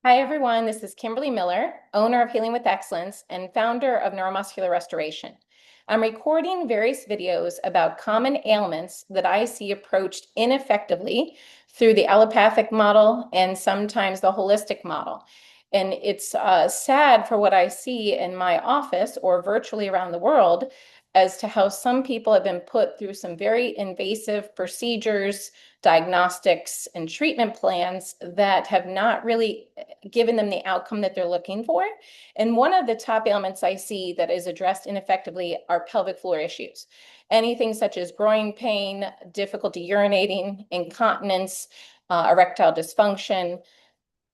Hi, everyone. This is Kimberly Miller, owner of Healing with Excellence and founder of Neuromuscular Restoration. I'm recording various videos about common ailments that I see approached ineffectively through the allopathic model and sometimes the holistic model. And it's sad for what I see in my office or virtually around the world as to how some people have been put through some very invasive procedures, diagnostics, and treatment plans that have not really given them the outcome that they're looking for. And one of the top ailments I see that is addressed ineffectively are pelvic floor issues. Anything such as groin pain, difficulty urinating, incontinence, erectile dysfunction,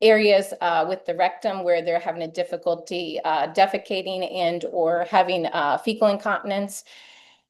areas with the rectum where they're having a difficulty defecating and or having fecal incontinence.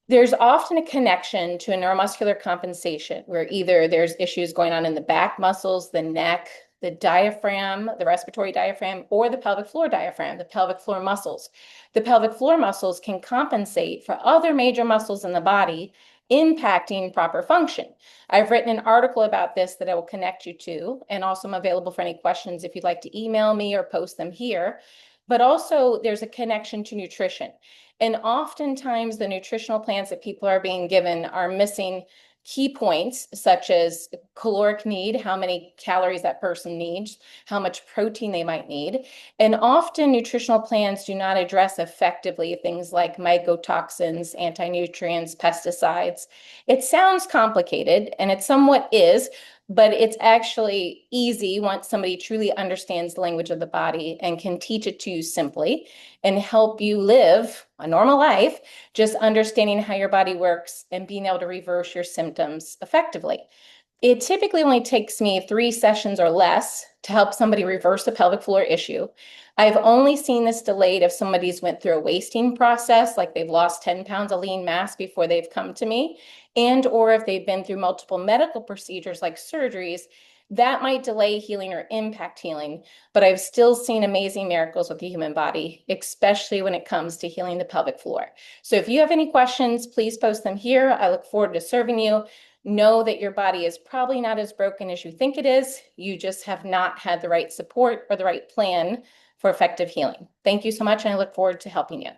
There's often a connection to a neuromuscular compensation where either there's issues going on in the back muscles, the neck, the diaphragm, the respiratory diaphragm, or the pelvic floor diaphragm, the pelvic floor muscles. The pelvic floor muscles can compensate for other major muscles in the body, impacting proper function. I've written an article about this that I will connect you to, and also I'm available for any questions if you'd like to email me or post them here. But also there's a connection to nutrition. And oftentimes the nutritional plans that people are being given are missing key points such as caloric need, how many calories that person needs, how much protein they might need. And often nutritional plans do not address effectively things like mycotoxins, anti-nutrients, pesticides. It sounds complicated, and it somewhat is, but it's actually easy once somebody truly understands the language of the body and can teach it to you simply and help you live a normal life, just understanding how your body works and being able to reverse your symptoms effectively. It typically only takes me 3 sessions or less to help somebody reverse a pelvic floor issue. I've only seen this delayed if somebody's went through a wasting process, like they've lost 10 pounds of lean mass before they've come to me, and or if they've been through multiple medical procedures like surgeries. That might delay healing or impact healing, but I've still seen amazing miracles with the human body, especially when it comes to healing the pelvic floor. So if you have any questions, please post them here. I look forward to serving you. Know that your body is probably not as broken as you think it is. You just have not had the right support or the right plan for effective healing. Thank you so much, and I look forward to helping you.